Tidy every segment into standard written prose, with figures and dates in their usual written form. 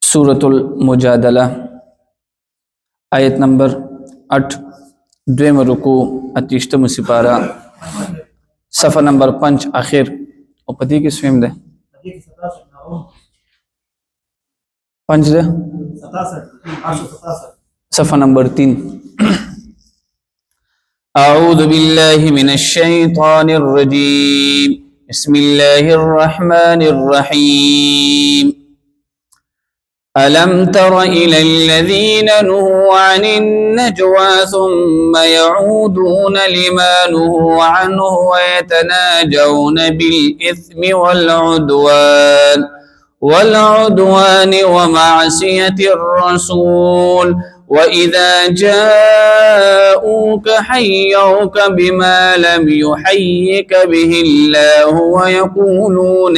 सूरत मुजादला आयत नंबर 8 द्वेम रुकू 28 सिपारा सफ़ा नंबर 5 आखिर और पति की स्विम दे 5 दे सफ़ा नंबर 3 अऊज़ु बिल्लाहि मिनश शैतानिर रजीम बिस्मिल्लाहिर रहमानिर रहीम अलम तर इलल लज़ीना नुहु अनिन नजवा सुम्मा यऊदून लिमा नुहु अन्हु व यतनाजऊन बिल इस्मि वल उद्वान व मासियतिर रसूल وإذا جاءوك حيوك بما لم يحيك به الله ويقولون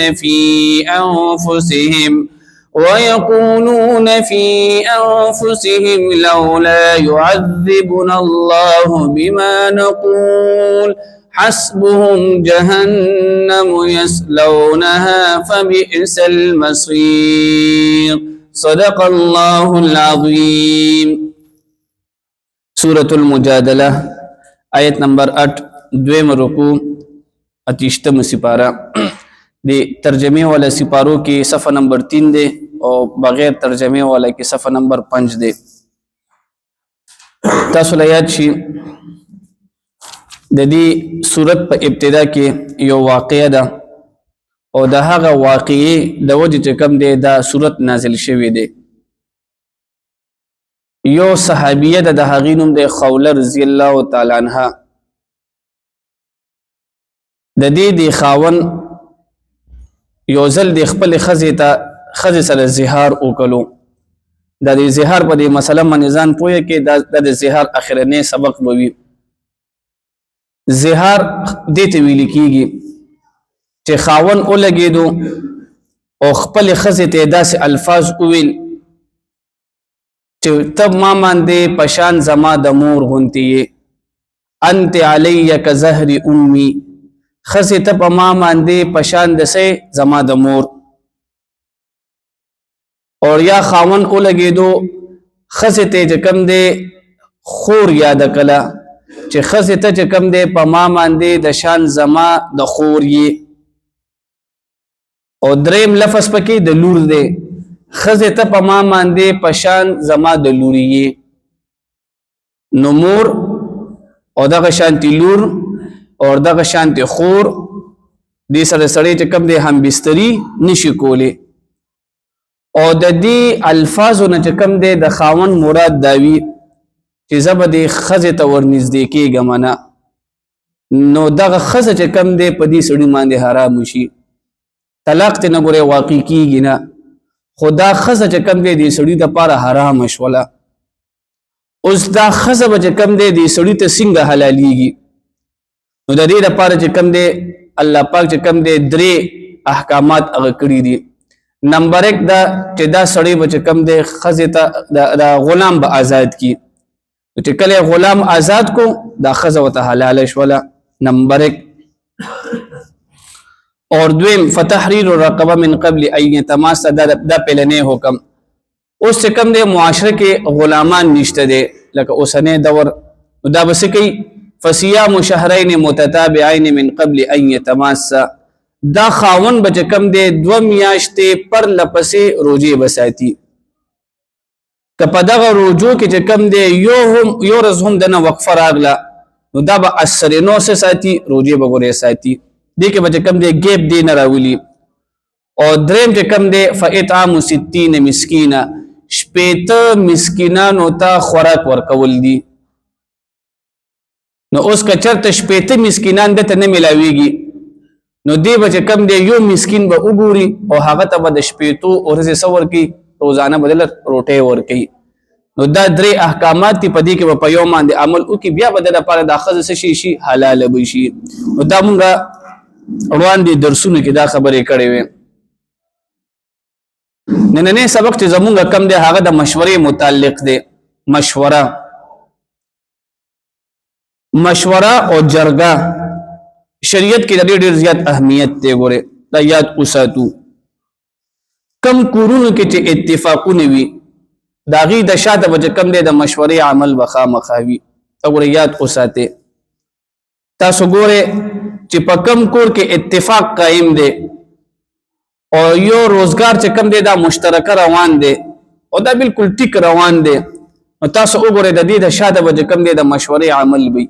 في أنفسهم لولا يعذبنا الله بما نقول حسبهم جهنم يصلونها فبئس المصير صدق الله العظيم सूरत मुजादला आयत नंबर 8 द्वेम रुकू 28 सिपारा दे तर्जमे वाला सिपारों की सफ़ा नंबर 3 दे और बगैर तर्जमे वाला की सफ़ा नंबर 5 दे तासुलयात शी ददी सूरत पर इब्तिदा के यो वाक़या दा और दहागा वाक़ई द वजह कम दे दा सूरत नाजिल शवी दे यो सहाबियत द हगीनुम दे खौला रज़ी अल्लाह ताला अन्हा ददी खावन योजल दे खपल खज़े सर ज़िहार ओकलो दा दे ज़िहार पर दे मसला निज़ान पोए के दा दे ज़िहार आखिरने सबक बवी ज़िहार देते विली कीगी चे खावन ओ लगे दो और खपल खज़े ते दा से अल्फाज उविल चे तब मा मांदे पशान जमा दमूर होती है अंत अलैया का ज़हरी उम्मी खज़े तब मा मांदे पशान दसे जमा दमूर और या खावन ओ लगे दो खज़े ते जकम दे खोर याद कला चे खज़े ते जकम दे पमा मांदे दशान जमा दखोर ये और द्रेम लफस पके दलूर दे खज़े त पमा मांदे पशान जमा दलूरिये नमूर और दगा शांति लूर और दगा शांति खोर दी सर सड़े चकम दे हम बिस्तरी निशी कोले और दी अल्फाज न चकम दे द खावन मुराद दावी कि जब दे खज़े त वर नज़दीकी गमना नो दगा खज़े चकम दे पदी सड़ी मांदे हराम शी तलाक ते न गोरे वाक़ई कीगी ना खुदा खज़ा चकम दे दी सड़ी द पारा हराम शवला उस दा खज़ा चकम दे दी सड़ी ते सिंग हलालीगी नो द दे द पारा चकम दे अल्लाह पाक चकम दे द्रे अहकामात अगकड़ी दी नंबर 1 दा दा सड़ी चकम दे खज़े ता दा गुलाम ब आज़ाद की तो कले गुलाम आज़ाद को दा खज़ा व हलाल शवला नंबर 1 और द्वेम फ़तहरीर रक़बा मिन क़ब्ल अन यतमास्सा दा पहलने हुक्म उस कम दे मुआशरे के गुलामान निश्ते दे लका उसने दवर दा बस कई फसियाम शहरैन मुतताबिऐन मिन क़ब्ल अन यतमास्सा दा खावन बच कम दे 2 मियाश्ते पर लपसे रोजे बसाती कपदग रोजो के कम दे यो रज़हुम दना वक्फ़ा रागला दा ब असर 9 से साथी रोजे बगोरे साथी देखे बच्चे कम दे गेप दे न रावली और द्रेम के कम दे फ़इताम 60 मिस्कीना शपेत मिस्कीना नोता खुराक वर्कवल दी नो उसका चरत शपेत मिस्कीनान दे तने मिलावीगी नो दे बच्चे कम दे यो मिस्कीन ब उगूरी और हागत अब शपेतो और से सवर की रोजाना बदल रोटे वर की नो दा द्रे अहकामात ती पदी के पयो मान दे अमल उ की बिया बदल पार दाखज से शीशी हलाल बशी नो दा मुंगा روان دي درسونه کې دا خبرې کړې وې نننې سبق چې زمونږ کم دی هغه د مشورې متعلق دی مشوره او جرګه شریعت کې ډېر زیات اهمیت دی ګوره دا یاد اوساتو کم کورونو کې چې اتفاقونه وي دا غي د شاته وجه کم دی د مشورې عمل بخا مخاوي او یاد اوساته تاسو ګوره چې په کم کور کې اتفاق قائم دی او یو روزګار چې کم دی دا مشترک روان دی او دا بالکل ټیک روان دی نو تاسو وګورئ د دې د شاته وجه کم دی د مشورې عمل وي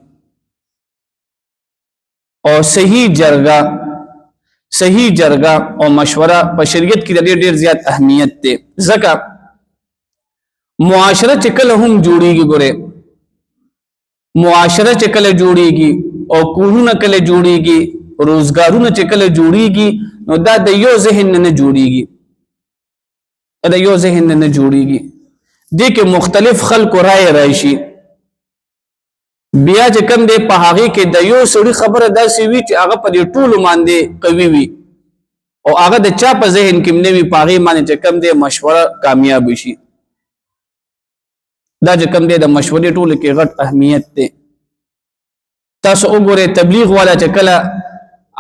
او صحیح جرګه او مشوره په شریعت کې د ډېر زیات اهمیت دی ځکه معاشره چې کله هم جوړیږي ګوره معاشره چې کله جوړیږي او کورونه کله جوړیږي روزګارونه چې کله جوړیږي نو دا د یو ذهن نه جوړیږي دې کې مختلف خلکو رائے راشي بیا چې کم دی په هغه کې د یو سړي خبره داسې وي چې هغه په دې ټولو باندې قوي وي او هغه د چا په ذهن کې نه وي په هغه باندې چې کم دی مشوره کامیاب شي دا چې کم دی د مشورې ټولو کې غټ اهمیت دی تاسو وګورئ تبلیغ والا چې کله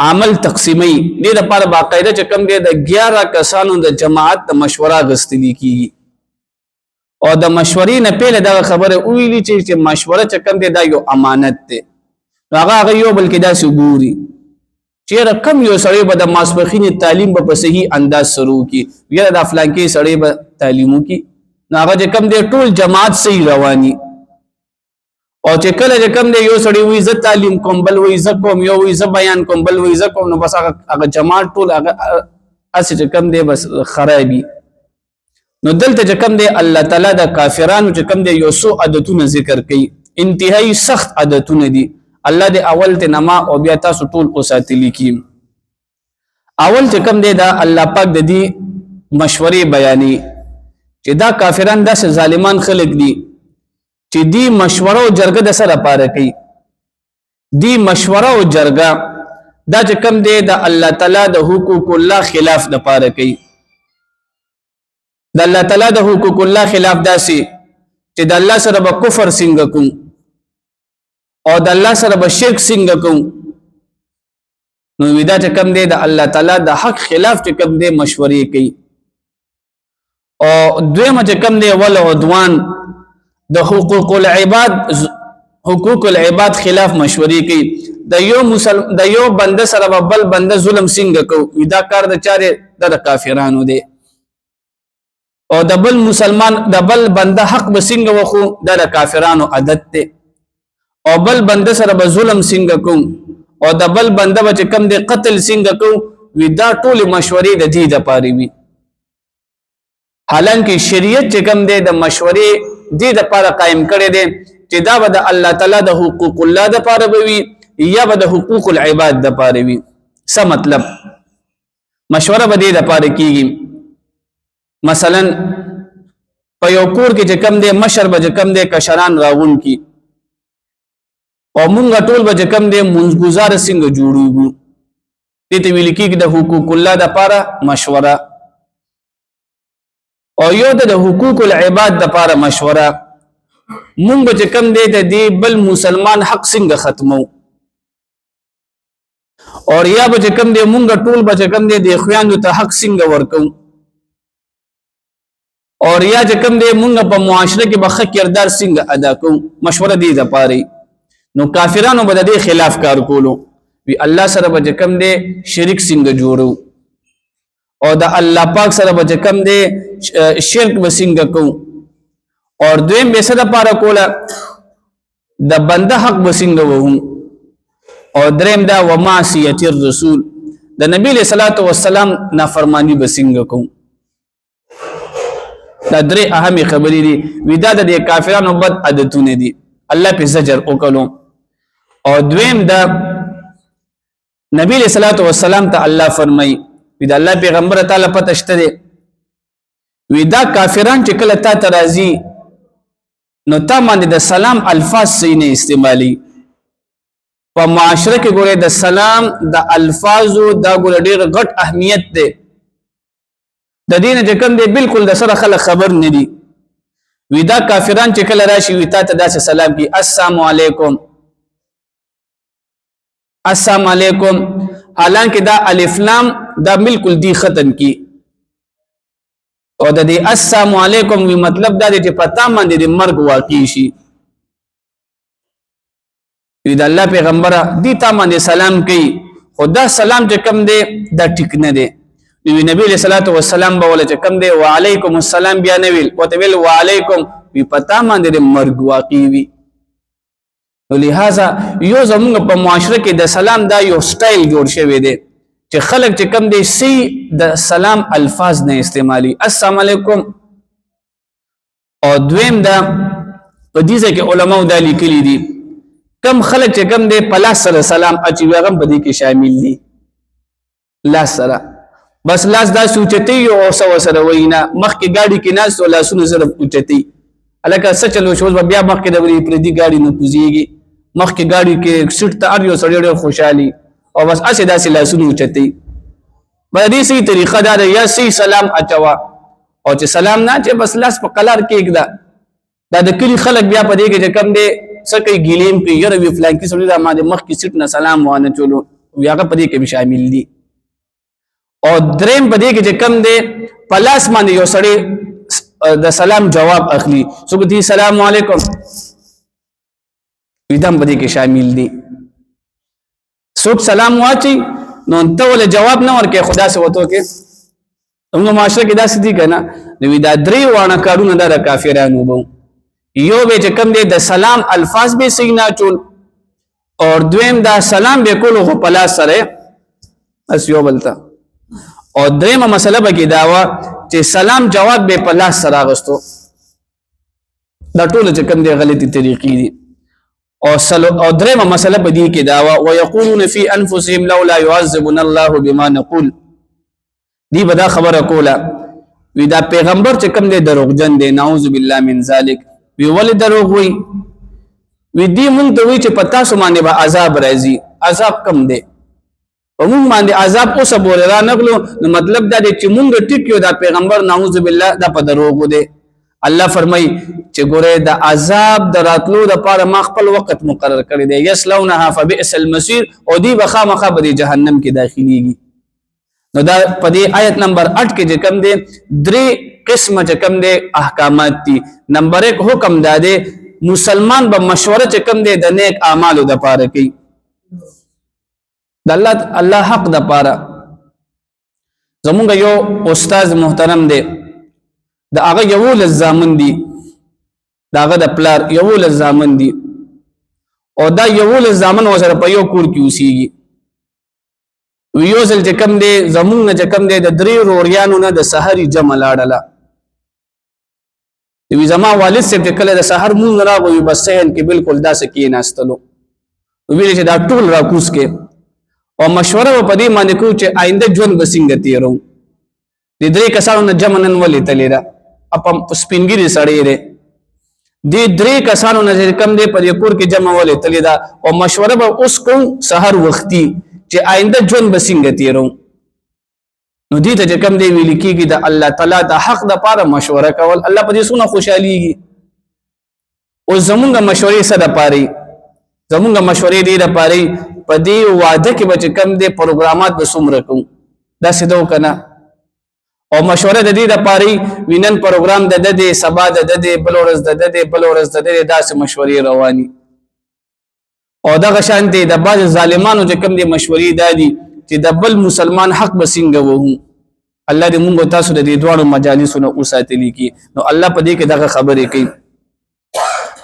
عمل تقسیمي دې لپاره باقاعده چې کم دی د 11 کسانو د جماعت د مشوره غستلی کیږي او د مشورې نه پیله دا خبره ویلي چې مشوره چې کم دی دا یو امانت دی هغه یو بلکې دا سګوري چې رقم یو سړی به د ماسپخین تعلیم په صحیح انداز شروع کی یا د فلان کې سړی به تعلیمو کی هغه چې کم دی ټول جماعت صحیح رواني او چې کله چې کم دی یو سړی وي ز تعلیم کوم بل وي ز کوم یو وي ز بیان کوم بل وي ز کوم نو بس هغه جماعت ټول هغه اس چې کم دی بس خرابي نو دلته چې کم دی الله تعالی د کافرانو چې کم دی یو سو عادتونه ذکر کوي انتهایی سخت عادتونه دي الله دې اول ته نما او بیا تاسو ټول اوساتلی کی اول چې کم دی دا الله پاک د دې مشورې بیانې چې دا کافران داسې ظالمان خلق دي چې دی مشوره او جرګه د سره پاره کوي دی مشوره او جرګه دا چې کم دی د الله تعالی د حقوق الله خلاف د پاره کوي د الله تعالی د حقوق الله خلاف داسي چې د الله سره به کفر څنګه کوم او د الله سره به شرک څنګه کوم نو ودا چې کم دی د الله تعالی د حق خلاف چې کم دی مشورې کوي او دویمه چې کم دی ول عدوان د حقوق العباد خلاف مشورې کوي د یو بنده سره بل بنده ظلم څنګه کو ودا کار د چاره د کافرانو دی او د بل مسلمان د بل بنده حق به څنګه وخو د کافرانو عادت دی او بل بنده سره به ظلم څنګه کوم او د بل بنده به کم دی قتل څنګه کوم ودا ټول مشورې د دې د پاره وي حالانکه شریعت چې کم دی د مشورې دې د پاره قائم کړي دي چې دا به د الله تعالی د حقوق الله د پاره وي یا به د حقوق العباد د پاره وي څه مطلب مشوره به دې د پاره کیږي مثلا په یو کور کې چې کم دی مشر به کم دی کشران راغون کی او مونږ ټول به کم دی منځګزار څنګه جوړوږو دې ته ویل کېږي د حقوق الله د پاره مشوره او یو د حقوق العباد د پاره مشوره مونږ به کم دی د دې بل مسلمان حق څنګه ختمو او یا به کم دی مونږ ټول به کم دی د خویندو ته حق څنګه ورکو اور یا چې کوم دی مونږ په معاشره کې به ښه کردار څنګه ادا کوو مشوره دی د پاره نو کافرانو به د دې خلاف کار کولو وی الله سره به کوم دی شریک څنګه جوړو او د الله پاک سره به کوم دی شرک به څنګه کوو اور دویم به سره پاره کوله د بنده حق به څنګه وو او دریم دا و معصیت الرسول د نبی له صلوات و سلام نافرمانی به څنګه کوو دا درې اهمي خبرې دي ودا د کافرانو بد عادتونه دي الله په زجر وکړو او دویم دا نبی له صلوات و سلام ته الله فرمایي ودا الله پیغمبر تعالی پته شته دي ودا کافران چې کله تا ترازی نو تا باندې د سلام الفاظ سینه استعمالي په معاشره کې ګوره د سلام د الفاظو دا ګوره ډېر غټ اهمیت ده د دین چې کوم دی بالکل د سره خلک خبر نه دي ودا کافران چې کله راشي وي تا ته داسې سلام کی السلام علیکم حالانکه دا الف لام دا بالکل دی ختم کی او د دې السلام علیکم وی مطلب دا دی چې پتا باندې د مرګ واقع شي. وی د الله پیغمبره دی تا باندې سلام کوي خدا سلام چې کم دی دا ټیک نه دی. وی نبی علیہ الصلوۃ والسلام به ول چې کم دی وعلیکم السلام بیا نه ویل او ته ویل وعلیکم وی پتا باندې د مرګ واقع وی. لہذا یو زمونږ په معاشره کې د سلام دا یو سټایل جوړ شوی دی چې خلک چې کم دی سی د سلام الفاظ نه استعمالي السلام علیکم. او دویم دا په دې ځکه علماء دا لیکلي دي کم خلک چې کم دی په لاس سره سلام اچي هغه په دې کې شامل دي. لاس سره بس لاس دا سوچتي او سره وینا مخکې گاډي کې ناس او لاسونه سره اوچتي الکه سچلو شوز بیا مخکې د وری پر دې گاډي نه کوزيږي مخکې گاډي کې سټ ته ار یو سړی ډېر خوشحالي او بس اسې داسې لاسونه اوچتي. باندې سي طریقه دا یا سي سلام اچوا او چې سلام نه چې بس لاس په قلار کې کېږدا دا د کلی خلک بیا په دې کې چې کم دی سکه ګیلیم کې یره وی فلان کې سړي دا ما د مخ کې سټ نه سلام وانه چولو هغه په دې کې شامل دي. او دریم په دې کې چې کم دی پلاس باندې یو سړی د سلام جواب اخلي څوک دی سلام علیکم ویدم په دې کې شامل دي. څوک سلام واچي نو ته ول جواب نه ورکې خدا سے وته کې موږ معاشره کې دا سدي کنه نو دا درې وانه کارونه د کافرانو وو. یو به چې کم دی د سلام الفاظ به سینا چول او دویم دا سلام به کول غو پلاس سره اس یو بلتا او دریمه مسله به کې داوا چې سلام جواب به پلاس سره غستو. دا ټول چې کم دی غلطي طریقې دي. او دریمه مسله په دې کې داوا ويقولون في انفسهم لولا يعذبنا الله بما نقول دی بدا خبره کوله وی دا پیغمبر چې کم دی دروغجن دی نعوذ بالله من ذلک وی ول دروغ وی دی مونږ ته وی چې پتا سو باندې به عذاب راځي عذاب کم دی او مونږ باندې عذاب اوسه بوله را نغلو نو مطلب دا دی چې مونږ ټیک یو دا پیغمبر نعوذ بالله دا په دروغ دی. الله فرمای چې ګوره د عذاب دراتلو د پاره ما خپل وخت مقرر کړی دی یسلونها فبئس المصير او دی بخامخه به جهنم کې داخليږي. نو دا په دې آیت نمبر 8 کې چې کوم دی درې قسمه چې کوم دی احکامات دي. نمبر 1 حکم دا دی مسلمان به مشوره چې کوم دی د نیک اعمالو د پاره کوي د الله حق د پاره. زمونږ یو استاد محترم دی دا هغه یو لزامن دي دا هغه د پلار یو لزامن دي او دا یو لزامن وسره په یو کور کې اوسېږي. ویوزل چې کم دی زمونږ چې کم دی د درې روریانو نه د سحري جمع لاړله وی زما والد صاحب چې کله د سحر مونږ راغوي بس سهل کې بالکل داسې کې ناستلو ویل چې دا ټول را کوس کې او مشوره په دې باندې کو چې آینده ژوند بسنګ تیرو د درې کسانو نه جمع نن ولې تلیرا اپ سپینګری سړی دی د درې کسانو نه کم دی په کور کې جمع ولې تلیدا او مشوره به اوس کو سحر وختي چې آینده ژوند بسنګ تیرو نو دې ته کم دی ویل کېږي د الله تعالی د حق د پاره مشوره کول الله په دې سونه خوشاليږي. او زمونږ مشورې سره پاري زمونږ مشورې دې د پاري په دې وعده کې به کم دی پروګرامات به سومره کوم دا سیدو کنه او مشوره د دې د پاري وینن پروګرام د دې سبا د دې بلورز د دې بلورز د دې داسې مشورې رواني او دا غشان دي د بعض ظالمانو چې کوم دي مشورې دادي چې د بل مسلمان حق بسنګ وو. الله دې موږ تاسو د دې دوه مجالسونو اوساتلی کی نو الله په دې کې دغه خبرې کوي.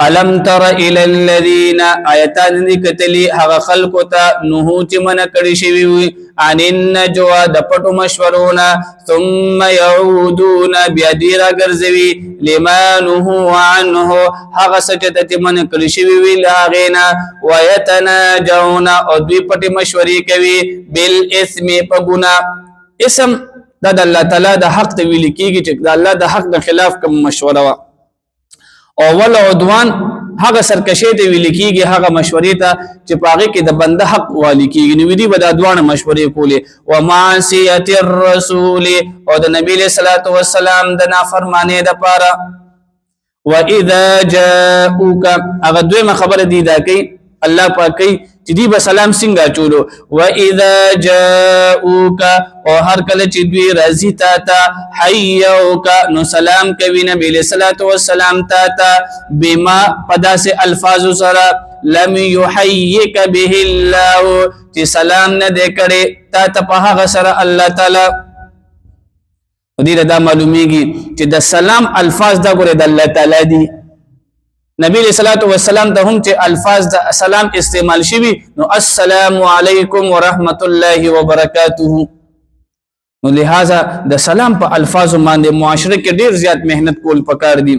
الم تر الى الذين ايتان ذکتلی هغه خلق ته نوح چې من کړي شوی وي ان النجوا د پټو مشورونه ثم يعودون بيدير غرزوي لما نوح عنه هغه سچته چې من کړي شوی وي لاغینا ويتناجون او دوی پټي مشورې کوي بالاسم په ګنا اسم د الله تعالی د حق ته ویل کیږي چې د الله د حق د خلاف کوم مشوره او ول عدوان هغه سرکشي ته ویل کیږي هغه مشورې ته چې پاغه کې د بنده حق والی کیږي نو دی به د دوانه مشورې کولې و معصیت الرسول او د نبی له صلوات و سلام د نافرمانی د پاره و اذا جاءوک هغه دویمه خبره دی دا کوي الله پاک کوي چې دی به سلام څنګه چولو واذا جاءوك او هر کله چې دوی راځي تا ته حيوك نو سلام کوي نبی علیہ الصلوۃ والسلام تا بما پداسه الفاظ سره لم يحييك به الله چې سلام نه دې کړي تا ته په هغه سره الله تعالی دې دا معلومیږي چې د سلام الفاظ دا ګوره د الله تعالی دي نبی علیہ الصلوۃ والسلام ته هم چې الفاظ د سلام استعمال شوي نو السلام علیکم ورحمت الله وبرکاته نو لہذا د سلام په الفاظ باندې معاشره کې ډیر زیات مهنت کول پکار دي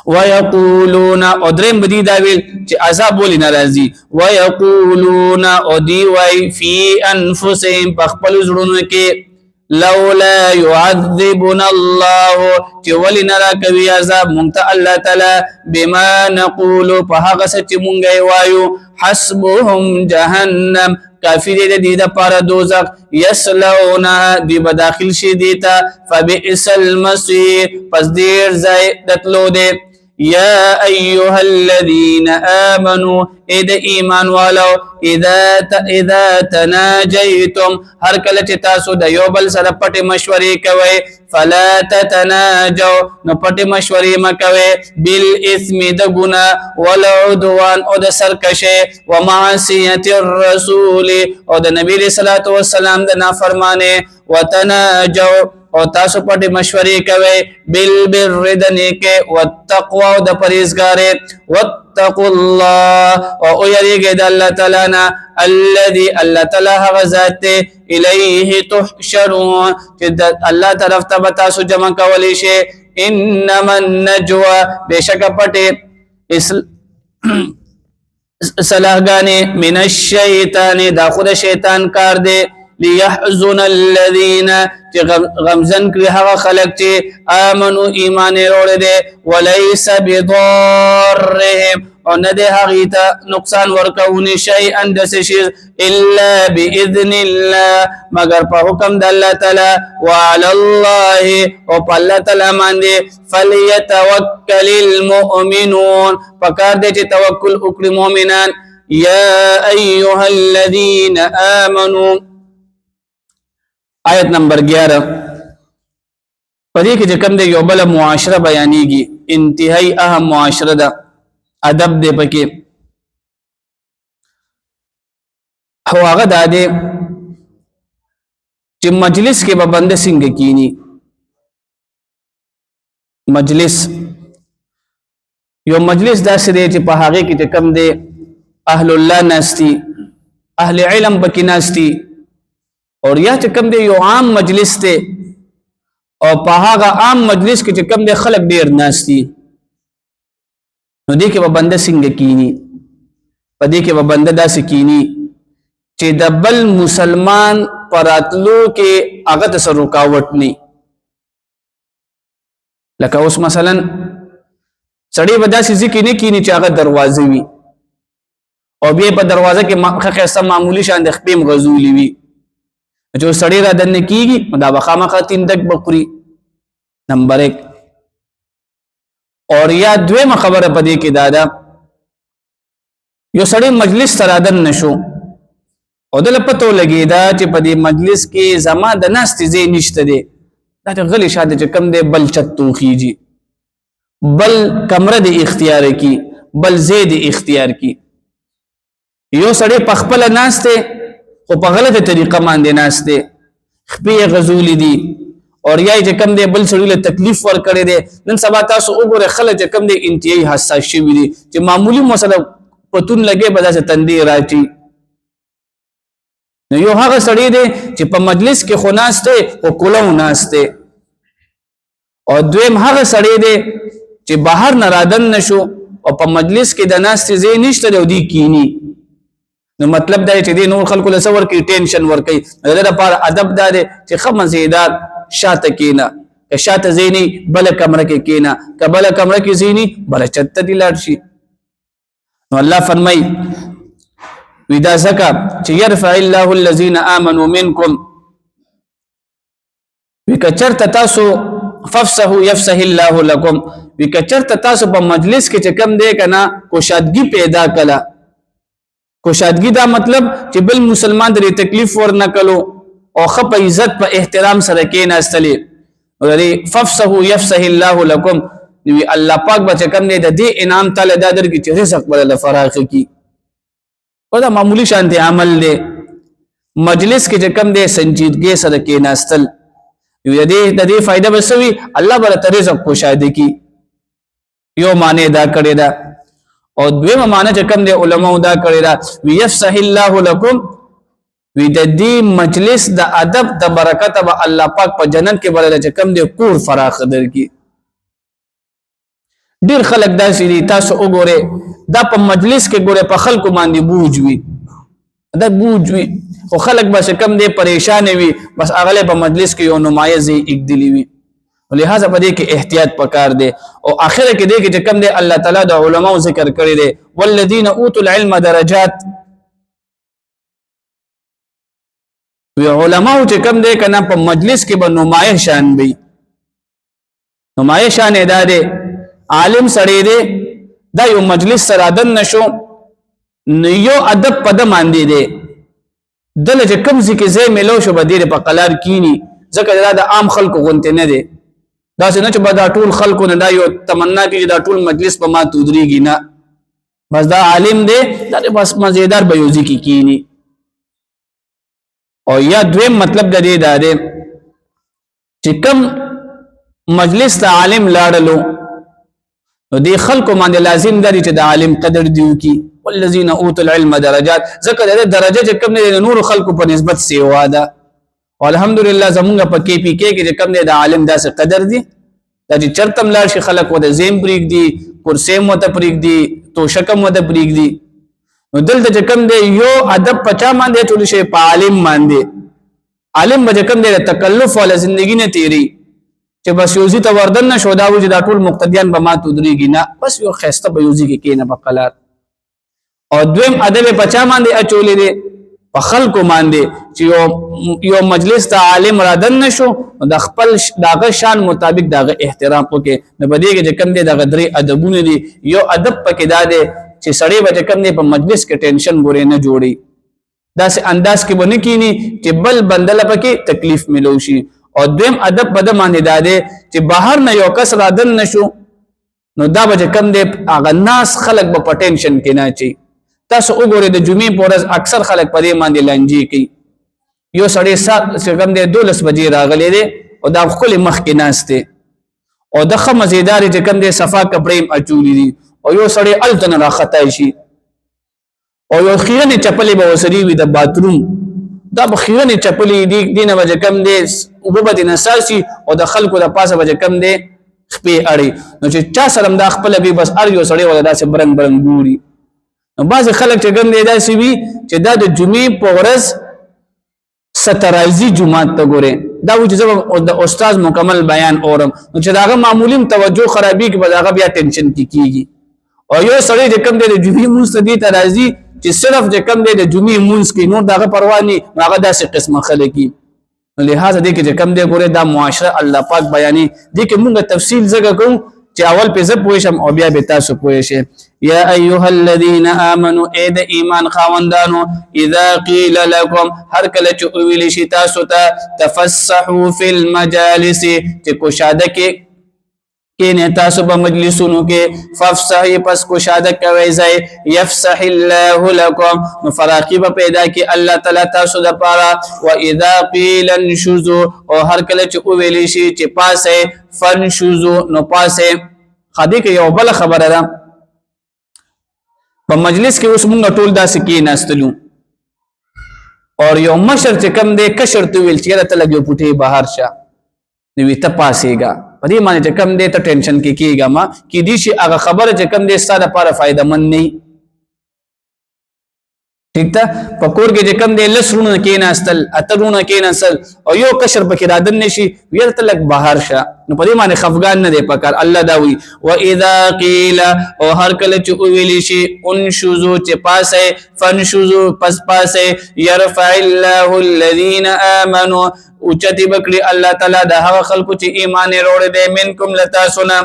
ويقولون ادرم بدی دا ویل چې عذاب ولې ناراضي ويقولون او دی وای فی انفسهم بخپل زړونو کې لولا يعذبنا الله چې ولې نرا کوي عذاب مونږ الله تعالی بما نقول په هغه څه چې مونږ وایو حسبهم جهنم کافی دې د پاره دوزخ یسلونا دی بداخل شي دیتا فبئس المصير پس دیر ځای دتلو دې یا ایها الذين امنوا اذ ایمان والو اذا تناجیتم هر کله چې تاسو د یو بل سره پټه مشورې کوئ فلا تتناجوا نو پټه مشورې مکوئ بالاثم د ګناه والعدوان او د سرکشه ومعصیت الرسول او د نبی صلی الله علیه وسلم د نافرمانه وتناجوا او تاسو پټه مشورې کوئ بالبر د نیکه والتقوا او د پرهیزګارۍ واتقوا الله او یریږئ د الله تعالی نه الذي الله تعالی هغه ذات الیه تحشرون چې الله طرف ته تاسو جمع کولی شي انما النجوى بشک پټه صلاحګانې من الشیطان دا خود شیطان کار دی ليحزن الذين غمزن کړي هغه خلک چې امنو ایمان وروړي دي وليس بضارهم او نه ده هغه ته نقصان ورکوني شي اندس شي الا باذن الله مگر په حکم د الله تعالی وعلى الله او په الله تعالی باندې فليتوكل المؤمنون پکار دي چې توکل وکړي مؤمنان يا ايها الذين امنوا آیت نمبر 11 پدې کې چې کوم دی یو بل معاشره بیانېږي انتهایی اهم معاشره ده ادب دې پکې هو هغه د دې چې مجلس کې به بند څنګه کینی مجلس یو مجلس داسې دی چې په هغه کې چې کوم دی اهل الله ناستی اهل علم پکې ناستی اور یا چې کوم دی یو عام مجلس ته او په هغه عام مجلس کې چې کوم دی خلک ډیر ناشتي نو دې کې به بنده څنګه کینی په دې کې به بنده داسې کینی چې د بل مسلمان پراتلو کې هغه ته رکاوټ نه لکه اوس مثلا سړی به داسې ځکه نه کینی چې هغه دروازه وي او بیا په دروازه کې خاصه معمولی شان د خپم غزولي وي جو سړی را دنه کیږي دا بخامخه تیندک بقری نمبر 1 اور یا دویمه خبره پدې کې دادا یو سړی مجلس تر دن نشو او دل پته لګی دا چې پدې مجلس کې زما د ناستې زی نشته دی دا غلی شاده چې کم دی بل چتوخیږي بل کمره دی اختیار کی بل زید اختیار کی یو سړی په خپل ناشته خو په غلطه طریقه باندې ناشته خپې غزولې دي اور یا چې کم دی بل سړی له تکلیف ور کړی دی نن سبا تاسو وګوره خلک چې کم دی انتهایی حساس شوي دي چې معمولی مسله پتون لګي به داسې تندې راټي نو یو هغه سړی دی چې په مجلس کې خو ناشته او کولو ناشته او دویم هغه سړی دی چې بهر نه رادن نشو او په مجلس کې د ناشته زی نشته دی او دی کینی نو مطلب دا چې دی نور خلکو له سور کې ټینشن ور کوي دغه لپاره ادب دا دی چې خمزیدار شاته کینا که شاته زینی بل کمره کې کینا که بل کمره کې زینی بل چت دی لاړ شي نو الله فرمای ودا زکا چې يرفع الله الذين امنوا منكم وکچرت تاسو ففسحوا يفسح الله لكم وکچرت تاسو په مجلس کې چې کم دی کنه کوشادګي پیدا کړه کوشادګي دا مطلب چې بل مسلمان د تکلیف ور نه کلو او خپ عزت په احترام سره کې ناستلې ولري ففسحوا يفسح الله لكم نو الله پاک به کوم نه د دې انعام تعالی دا درکې چې رزق بل فراخ کی او دا معمولی شانتي عمل دی مجلس کې چې کوم دی سنجیدګي سره کې ناستل یو د دې فائدہ بسوي الله بل رزق کوشاده کی یو معنی دا کړی دا او دویمه معنی چې کوم دی علماء دا کړی دا ويفسح الله لكم وی د دې مجلس د ادب د برکت به الله پاک په جنت کې بل چې کم دی کور فراخ درکې ډیر خلک داسې دي تاسو وګوره دا په مجلس کې ګوره په خلکو باندې بوج وي دا بوج وي خو خلک بس کم دی پریشان وي بس اغله په مجلس کې یو نمایزي اګدلی وي ولهدا په دې کې احتیاط پکار دی او اخر کې دې کې کم دی الله تعالی د علماو ذکر کړی دی والذین اوتوا العلم درجات وی علماء چې کم دی کنه په مجلس کې به نمایش شان وي نمایش شان ادا دی عالم سړی دی دا یو مجلس سره دن نشو یو ادب پد ماندې دی دل چې کم ځکه زې ملو شو به دی په قلار کینی ځکه دا عام خلکو غونته نه دی دا څنګه چې به دا ټول خلکو نه دا یو تمنا کوي دا ټول مجلس په ما تودريږي نه بس دا عالم دی دا بس مزیدار به یو ځکه کینی او یا دویم مطلب د دې دا دی چې کم مجلس ته عالم لاړلو نو دې خلکو باندې لازم دی چې د عالم قدر دیو کی والذین اوتوا العلم درجات ذکر دې درجه چې کم نه نور خلکو په نسبت سیوا ده الحمدلله زمونږ په کې پی کې چې کم نه د عالم داسې قدر دی دا چې چرتم لاړ شي خلک و د زیم پریک دی کرسی مو ته پریک دی تو شکم مو ته پریک دی نو دلته چې کوم دی یو ادب پچا باندې ټول شي په عالم باندې عالم به کوم دی تکلف ولا زندگی نه تیری چې بس یوزي ته وردن نه شو دا و چې دا ټول مقتدیان به ما تدریږي نه بس یو خسته به یوزي کې کینه په قلار او دویم ادب پچا باندې اچولې دی په خلکو باندې چې یو مجلس ته عالم رادن نشو د خپل داغه شان مطابق داغه احترام وکړي نو بده کې کوم دی دغه درې ادبونه دي یو ادب پکې دا دی چې سړی به کوم دی په مجلس کې ټینشن ګوري نه جوړي داسې انداز کې بنه کینی چې بل بندل پکې تکلیف ملو شي او دویم ادب بده باندې دا دی چې بهر نه یو کس رادن نشو نو دا به کوم دی هغه ناس خلک په ټینشن کې نه چي تاسو وګورئ د جمعې په ورځ اکثر خلک په دې باندې لانجی کوي یو سړی څنګه دی 12 بجې راغلی دی او دا خپل مخ کې ناشته او د خمزیدار چې کوم دی صفا کپړې اچولې دي او یو سړی التن راخته شي او یو خیرنه چپلې به وسري وي د باتروم دا بخیرنه چپلې دي دینه وجه کم دی او به د نساسي او د خلکو د پاسه وجه کم دی خپې اړي نو چې چا سلام د خپل به بس ار یو سړی ولا داسې برنګ برنګ ګوري نو بعض خلک چې ګم دی داسې وي چې دا د جمعې په ورځ سترایزي جمعات ته ګوره دا و چې زه د استاد مکمل بیان اورم نو چې داغه معمولی توجه خرابي کې به داغه بیا ټینشن کیږي او یو سړی چې کم دی د جمعې مونږ ته دی ترازی چې صرف چې کم دی د جمعې مونږ کې نور داغه پروا نه هغه داسې قسمه خلک لہذا دې کې چې کم دی ګوره دا معاشره الله پاک بیانې دې کې مونږ تفصیل زګه کوو چې اول په زه پوه شم او بیا به تاسو پوه شئ یا ایها الذين امنوا اید ایمان خاوندانو اذا قيل لكم هر کله چې ویل شي تاسو ته تفسحوا في المجالس چې کوشاده کې کینه تاسو په مجلسونو کې فافسحوا پس کوشاده کوي ځای يفسح الله لكم فراقب پیدا کی الله تعالی تاسو د پاره واذا قيل انشزوا او هر کله چې ویل شي چې پاسه فنشزوا نو پاسه خدي کې یو بل خبره ده په مجلس کې اوس مونږ ټول داسې کې ناستلو او یو مشر چې کم دی کشر ته ویل چې ته لګو پټي بهر شه نو ته پاسېګا په دې معنی چې کم دی ته ټینشن کې کیږي ما کې دي شي هغه خبره چې کم دی ستاسو لپاره فائدہ مند نه ٹھیک تا پکور کې چې کم دی لسرونه کې ناستل اترونه کې ناستل او یو کشر پکې رادن نشي ویل ته لګ بهر شه نو په دې معنی خفغان نه دی پکار الله دا وی واذا قيل او هر کله چې ویل شي انشزو چې پاسه فنشزو پس پاسه يرفع الله الذين امنوا اوچتی بکړي الله تعالی د هغه خلکو چې ایمان وروړي دي منکم لتا سنا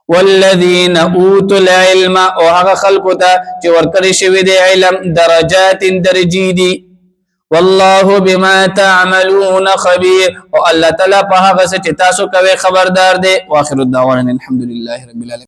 والذین اوتوا العلم او هغه خلقو ته چې ورکړی شوی دی علم درجات درجی دي والله بما تعملون خبير او الله تعالی په هغه څه چې تاسو کوي خبردار دی. واخر الدعوانا الحمد لله رب العالمين.